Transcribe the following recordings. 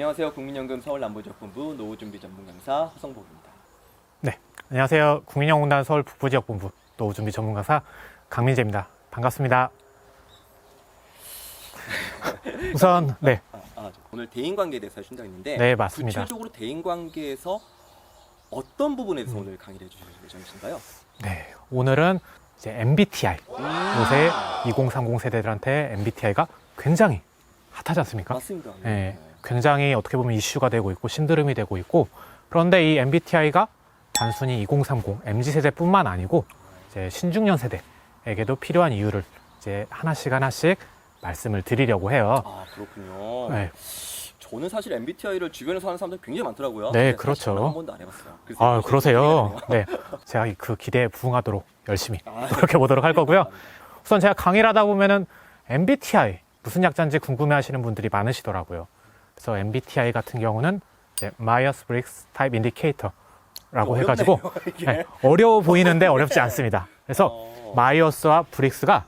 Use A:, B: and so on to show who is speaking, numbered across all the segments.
A: 안녕하세요. 국민연금 서울남부지역본부 노후준비 전문 강사 허성복입니다.
B: 네, 안녕하세요. 국민연금공단 서울 북부지역본부 노후준비 전문 강사 강민재입니다. 반갑습니다. 우선 네,
A: 오늘 대인관계에 대해서 하신다고 했는데
B: 네 맞습니다.
A: 구체적으로 대인관계에서 어떤 부분에 대해서 오늘 강의를 해주실 예정이신가요?
B: 네, 오늘은 이제 MBTI 요새 2030 세대들한테 MBTI가 굉장히 핫하지 않습니까?
A: 맞습니다.
B: 네, 굉장히 어떻게 보면 이슈가 되고 있고 신드롬이 되고 있고, 그런데 이 MBTI가 단순히 2030 MZ세대뿐만 아니고 이제 신중년 세대에게도 필요한 이유를 이제 하나씩 말씀을 드리려고 해요.
A: 아, 그렇군요.
B: 네.
A: 저는 사실 MBTI를 주변에서 하는 사람들 굉장히 많더라고요.
B: 네,
A: 근데
B: 그렇죠.
A: 저는 한 번도 안 해봤어요.
B: 아, 그러세요? 네, 제가 그 기대에 부응하도록 열심히 그렇게 보도록 할 거고요. 우선 제가 강의를 하다 보면은 MBTI 무슨 약자인지 궁금해하시는 분들이 많으시더라고요. 그래서 MBTI 같은 경우는 이제 마이어스-브릭스 타입 인디케이터라고 해가지고 네, 어려워 보이는데 어렵지 않습니다. 그래서 마이어스와 브릭스가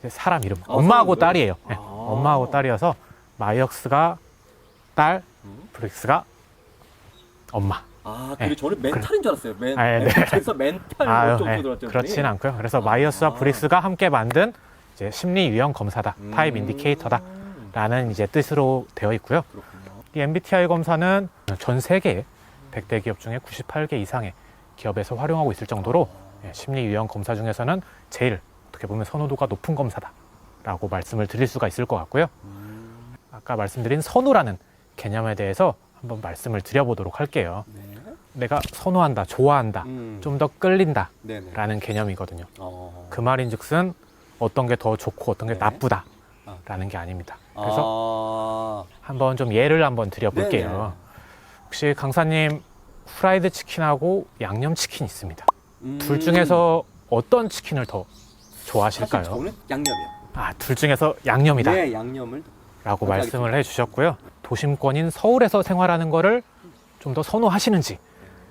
B: 사람 이름, 엄마하고 딸이에요. 네, 엄마하고 딸이어서 마이어스가 딸, 브릭스가 엄마.
A: 아, 그리고 저는 멘탈인 줄 알았어요.
B: 네.
A: 그래서 멘탈 쪽으로 들었죠.
B: 그렇진 않고요. 그래서 마이어스와 브릭스가 함께 만든 이제 심리 유형 검사다, 타입 인디케이터다라는 이제 뜻으로 되어 있고요.
A: 그렇군요.
B: 이 MBTI 검사는 전 세계 100대 기업 중에 98개 이상의 기업에서 활용하고 있을 정도로 심리 유형 검사 중에서는 제일 어떻게 보면 선호도가 높은 검사다라고 말씀을 드릴 수가 있을 것 같고요. 아까 말씀드린 선호라는 개념에 대해서 한번 말씀을 드려보도록 할게요.
A: 네.
B: 내가 선호한다, 좋아한다, 좀 더 끌린다
A: 네네.
B: 라는 개념이거든요.
A: 어.
B: 그 말인즉슨 어떤 게 더 좋고 어떤 게
A: 네.
B: 나쁘다 라는 게 아닙니다. 그래서 한번 좀 예를 한번 드려볼게요.
A: 네네.
B: 혹시 강사님 후라이드 치킨하고 양념 치킨 있습니다. 둘 중에서 어떤 치킨을 더 좋아하실까요?
A: 사실 저는 양념이요.
B: 아, 둘 중에서 양념이다
A: 네, 양념을
B: 라고 말씀을 해주셨고요. 도심권인 서울에서 생활하는 거를 좀 더 선호하시는지,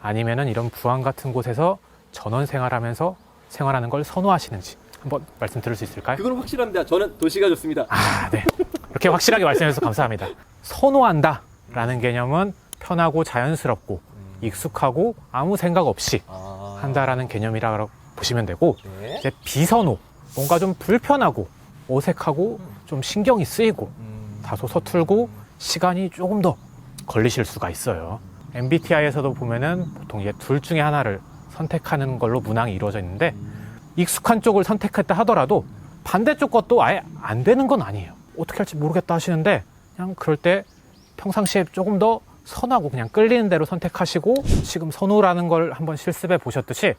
B: 아니면은 이런 부안 같은 곳에서 전원 생활하면서 생활하는 걸 선호하시는지 한번 말씀 들을 수 있을까요?
A: 그건 확실합니다. 저는 도시가 좋습니다.
B: 아, 네. 이렇게 확실하게 말씀해 주셔서 감사합니다. 선호한다 라는 개념은 편하고 자연스럽고 익숙하고 아무 생각 없이 한다라는 개념이라고 보시면 되고,
A: 네.
B: 이제 비선호, 뭔가 좀 불편하고 어색하고 좀 신경이 쓰이고 다소 서툴고 시간이 조금 더 걸리실 수가 있어요. MBTI에서도 보면은 보통 이제 둘 중에 하나를 선택하는 걸로 문항이 이루어져 있는데, 익숙한 쪽을 선택했다 하더라도 반대쪽 것도 아예 안 되는 건 아니에요. 어떻게 할지 모르겠다 하시는데 그냥 그럴 때 평상시에 조금 더 선하고 그냥 끌리는 대로 선택하시고, 지금 선호라는 걸 한번 실습해 보셨듯이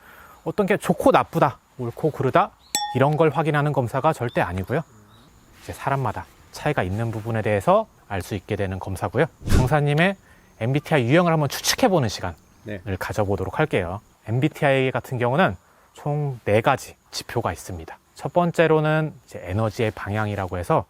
B: 어떤 게 좋고 나쁘다, 옳고 그르다 이런 걸 확인하는 검사가 절대 아니고요. 이제 사람마다 차이가 있는 부분에 대해서 알 수 있게 되는 검사고요. 강사님의 MBTI 유형을 한번 추측해보는 시간을 가져보도록 할게요. MBTI 같은 경우는 총 4가지 지표가 있습니다. 첫 번째로는 이제 에너지의 방향이라고 해서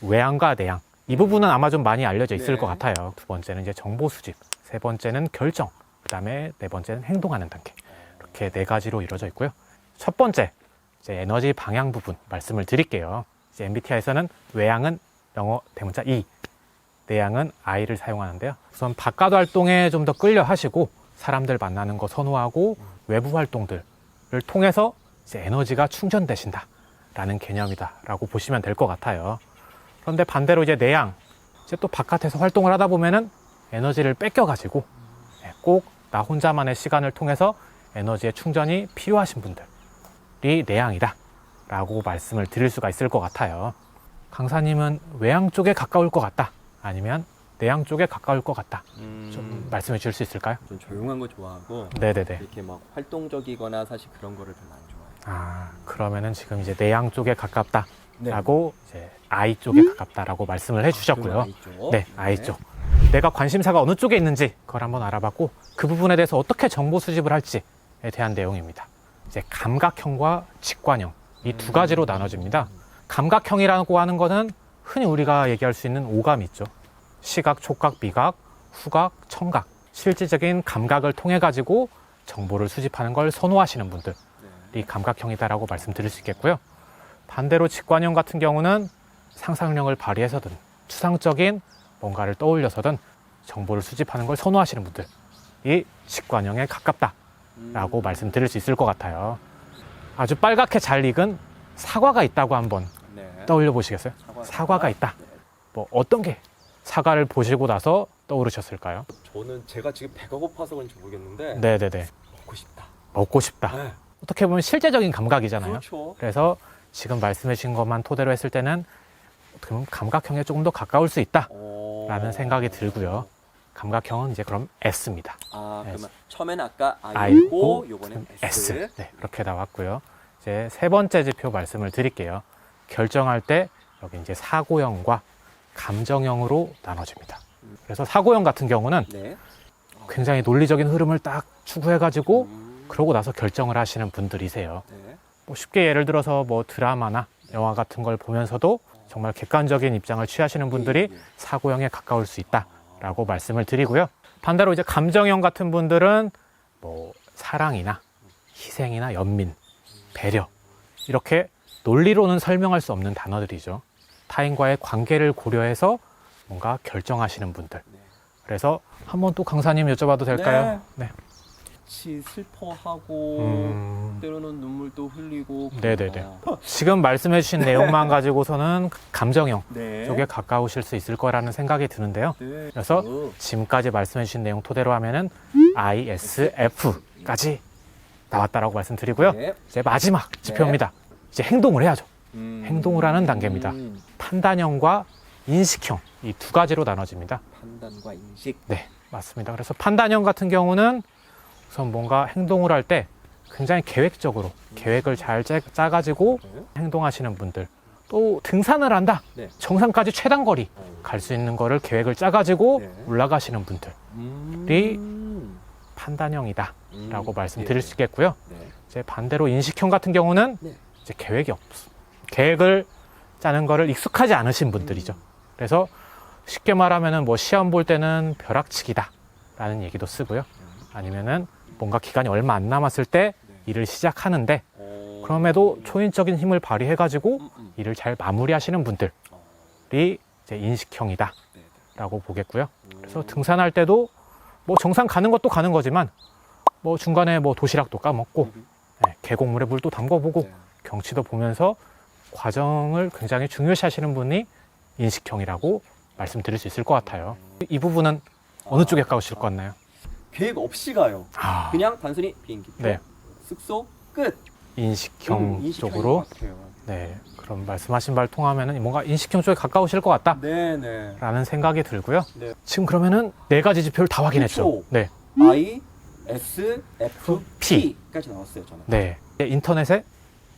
B: 외향과 내향, 이 부분은 아마 좀 많이 알려져 있을 것 같아요. 두 번째는 이제 정보 수집, 세 번째는 결정, 그 다음에 네 번째는 행동하는 단계. 이렇게 4가지로 이루어져 있고요. 첫 번째, 이제 에너지 방향 부분 말씀을 드릴게요. 이제 MBTI에서는 외향은 영어 대문자 E, 내향은 I를 사용하는데요. 우선 바깥 활동에 좀 더 끌려 하시고 사람들 만나는 거 선호하고 외부 활동들을 통해서 이제 에너지가 충전되신다라는 개념이다라고 보시면 될 것 같아요. 그런데 반대로 이제 내향, 이제 또 바깥에서 활동을 하다 보면은 에너지를 뺏겨가지고 꼭 나 혼자만의 시간을 통해서 에너지의 충전이 필요하신 분들이 내향이다라고 말씀을 드릴 수가 있을 것 같아요. 강사님은 외향 쪽에 가까울 것 같다, 아니면 내향 쪽에 가까울 것 같다, 좀 말씀해 주실 수 있을까요?
A: 좀 조용한 거 좋아하고
B: 네네네.
A: 이렇게 막 활동적이거나 사실 그런 거를 별로 안 좋아해요.
B: 아, 그러면은 지금 이제 내향 쪽에 가깝다라고 이제 I 쪽에 가깝다라고 말씀을 해주셨고요.
A: I 쪽.
B: 네, I 쪽. 내가 관심사가 어느 쪽에 있는지 그걸 한번 알아봤고, 그 부분에 대해서 어떻게 정보 수집을 할지에 대한 내용입니다. 이제 감각형과 직관형, 이 2가지로 나눠집니다. 감각형이라고 하는 것은 흔히 우리가 얘기할 수 있는 오감이 있죠. 시각, 촉각, 미각, 후각, 청각, 실질적인 감각을 통해 가지고 정보를 수집하는 걸 선호하시는 분들이 감각형이다라고 말씀드릴 수 있겠고요. 반대로 직관형 같은 경우는 상상력을 발휘해서든 추상적인 뭔가를 떠올려서든 정보를 수집하는 걸 선호하시는 분들이 직관형에 가깝다라고 말씀드릴 수 있을 것 같아요. 아주 빨갛게 잘 익은 사과가 있다고 한번
A: 네.
B: 떠올려 보시겠어요? 사과가 있다. 뭐 어떤 게 사과를 보시고 나서 떠오르셨을까요?
A: 저는 제가 지금 배가 고파서 그런지 모르겠는데
B: 네네네.
A: 먹고 싶다.
B: 먹고 싶다.
A: 네.
B: 어떻게 보면 실제적인 감각이잖아요.
A: 그렇죠.
B: 그래서 지금 말씀해 주신 것만 토대로 했을 때는 어떻게 보면 감각형에 조금 더 가까울 수 있다라는 생각이 들고요. 감각형은 이제 그럼 S입니다.
A: 아,
B: S.
A: 그러면 처음에는 아까
B: I고
A: I고 요번엔
B: S.
A: S.
B: 네, 그렇게 나왔고요. 이제 세 번째 지표 말씀을 드릴게요. 결정할 때 여기 이제 사고형과 감정형으로 나눠집니다. 그래서 사고형 같은 경우는
A: 네.
B: 굉장히 논리적인 흐름을 딱 추구해가지고
A: 음,
B: 그러고 나서 결정을 하시는 분들이세요.
A: 네.
B: 뭐 쉽게 예를 들어서 뭐 드라마나 영화 같은 걸 보면서도 정말 객관적인 입장을 취하시는 분들이
A: 예, 예.
B: 사고형에 가까울 수 있다라고 말씀을 드리고요. 반대로 이제 감정형 같은 분들은 뭐 사랑이나 희생이나 연민, 배려 이렇게 논리로는 설명할 수 없는 단어들이죠. 타인과의 관계를 고려해서 뭔가 결정하시는 분들.
A: 네.
B: 그래서 한번 또 강사님 여쭤봐도 될까요? 네.
A: 같이 슬퍼하고 때로는 눈물도 흘리고.
B: 네네네.
A: 그러니까.
B: 지금 말씀해 주신 내용만 가지고서는 감정형
A: 네.
B: 쪽에 가까우실 수 있을 거라는 생각이 드는데요.
A: 네.
B: 그래서 지금까지 말씀해 주신 내용 토대로 하면은 ISF까지 나왔다라고 말씀드리고요.
A: 네.
B: 이제 마지막 지표입니다. 이제 행동을 해야죠. 행동을 하는 단계입니다.
A: 음.
B: 판단형과 인식형 이 두 가지로 나눠집니다.
A: 판단과 인식.
B: 네, 맞습니다. 그래서 판단형 같은 경우는 우선 뭔가 행동을 할 때 굉장히 계획적으로 계획을 잘 짜가지고
A: 네.
B: 행동하시는 분들, 또 등산을 한다.
A: 네.
B: 정상까지 최단 거리 갈 수 있는 거를 계획을 짜가지고
A: 네.
B: 올라가시는 분들이 판단형이다 라고 말씀드릴
A: 예.
B: 수 있겠고요.
A: 네.
B: 이제 반대로 인식형 같은 경우는
A: 네.
B: 이제 계획이 없습니다. 계획을 짜는 거를 익숙하지 않으신 분들이죠. 그래서 쉽게 말하면은 뭐 시험 볼 때는 벼락치기다 라는 얘기도 쓰고요. 아니면은 뭔가 기간이 얼마 안 남았을 때
A: 네.
B: 일을 시작하는데 그럼에도 초인적인 힘을 발휘해가지고 일을 잘 마무리하시는 분들이 이제 인식형이다
A: 네.
B: 라고 보겠고요. 그래서 등산할 때도 뭐 정상 가는 것도 가는 거지만 뭐 중간에 뭐 도시락도 까먹고 네, 계곡물에 물도 담궈보고
A: 네.
B: 경치도 보면서 과정을 굉장히 중요시 하시는 분이 인식형이라고 말씀드릴 수 있을 것 같아요. 이 부분은 어느 쪽에 가까우실 것 같나요?
A: 계획 없이 가요.
B: 아,
A: 그냥 단순히 비행기 표,
B: 네.
A: 숙소 끝.
B: 인식형
A: 인식형인
B: 쪽으로.
A: 것 같아요.
B: 네, 그럼 말씀하신 바를 통하면은 뭔가 인식형 쪽에 가까우실 것 같다라는
A: 네네.
B: 생각이 들고요.
A: 네.
B: 지금 그러면은 네 가지 지표를 다 확인했죠.
A: 그렇죠.
B: 네,
A: I, S, F,
B: P.
A: P까지 나왔어요 저는.
B: 네. 인터넷에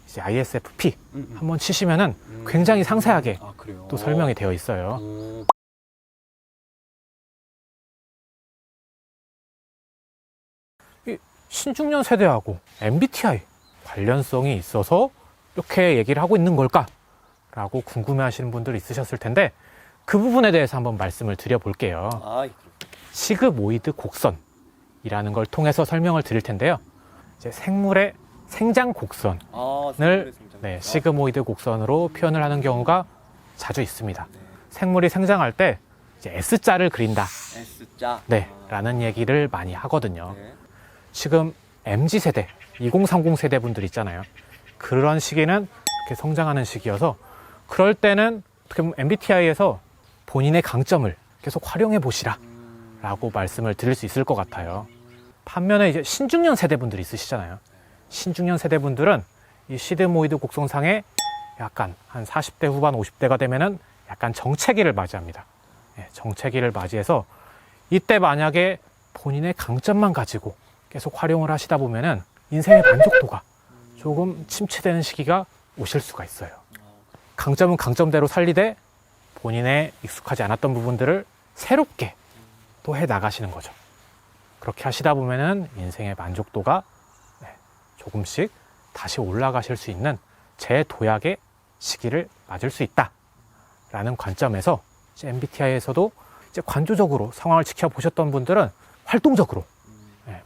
B: 이제 ISFP
A: 음.
B: 한번 치시면은 굉장히 상세하게
A: 아, 그래요?
B: 또 설명이 되어 있어요. 신중년 세대하고 MBTI 관련성이 있어서 이렇게 얘기를 하고 있는 걸까라고 궁금해하시는 분들 있으셨을 텐데 그 부분에 대해서 한번 말씀을 드려볼게요.
A: 아,
B: 시그모이드 곡선이라는 걸 통해서 설명을 드릴 텐데요. 이제 생물의 생장 곡선을 네, 시그모이드 곡선으로 표현을 하는 경우가 자주 있습니다.
A: 네.
B: 생물이 생장할 때 이제 S자를 그린다.
A: S자.
B: 네, 라는 얘기를 많이 하거든요.
A: 네.
B: 지금 MZ세대, 2030 세대 분들 있잖아요. 그런 시기는 이렇게 성장하는 시기여서 그럴 때는 어떻게 보면 MBTI에서 본인의 강점을 계속 활용해 보시라 라고 말씀을 드릴 수 있을 것 같아요. 반면에 이제 신중년 세대 분들이 있으시잖아요. 신중년 세대 분들은 이 시드모이드 곡선상에 약간 한 40대 후반 50대가 되면은 약간 정체기를 맞이합니다. 네, 정체기를 맞이해서 이때 만약에 본인의 강점만 가지고 계속 활용을 하시다 보면은 인생의 만족도가 조금 침체되는 시기가 오실 수가 있어요. 강점은 강점대로 살리되 본인의 익숙하지 않았던 부분들을 새롭게 또 해 나가시는 거죠. 그렇게 하시다 보면은 인생의 만족도가 조금씩 다시 올라가실 수 있는 재도약의 시기를 맞을 수 있다라는 관점에서 MBTI에서도 이제 관조적으로 상황을 지켜보셨던 분들은 활동적으로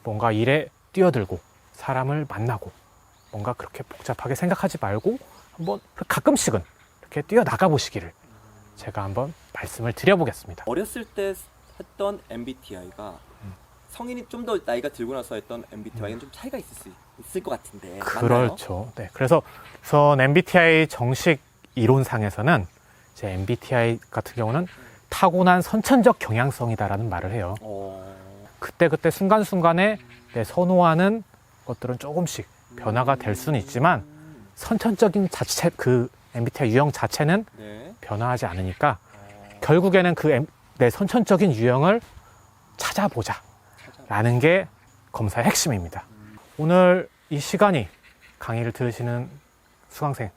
B: 뭔가 일에 뛰어들고 사람을 만나고 뭔가 그렇게 복잡하게 생각하지 말고 한번 가끔씩은 이렇게 뛰어나가 보시기를 제가 한번 말씀을 드려보겠습니다.
A: 어렸을 때 했던 MBTI가 성인이 좀 더 나이가 들고 나서 했던 MBTI는 좀 차이가 있을 것 같은데. 맞나요?
B: 그렇죠. 네, 그래서 우선 MBTI 정식 이론상에서는 이제 MBTI 같은 경우는 타고난 선천적 경향성이다라는 말을 해요. 그때그때 순간순간에 내 선호하는 것들은 조금씩 변화가 될 수는 있지만 선천적인 자체, 그 MBTI 유형 자체는
A: 네.
B: 변화하지 않으니까 결국에는 내 선천적인 유형을 찾아보자 라는 게 검사의 핵심입니다. 오늘 이 시간이 강의를 들으시는 수강생,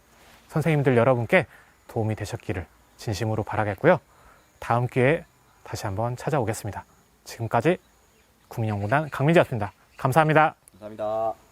B: 선생님들 여러분께 도움이 되셨기를 진심으로 바라겠고요. 다음 기회에 다시 한번 찾아오겠습니다. 지금까지 국민연구단 강민지였습니다. 감사합니다.
A: 감사합니다.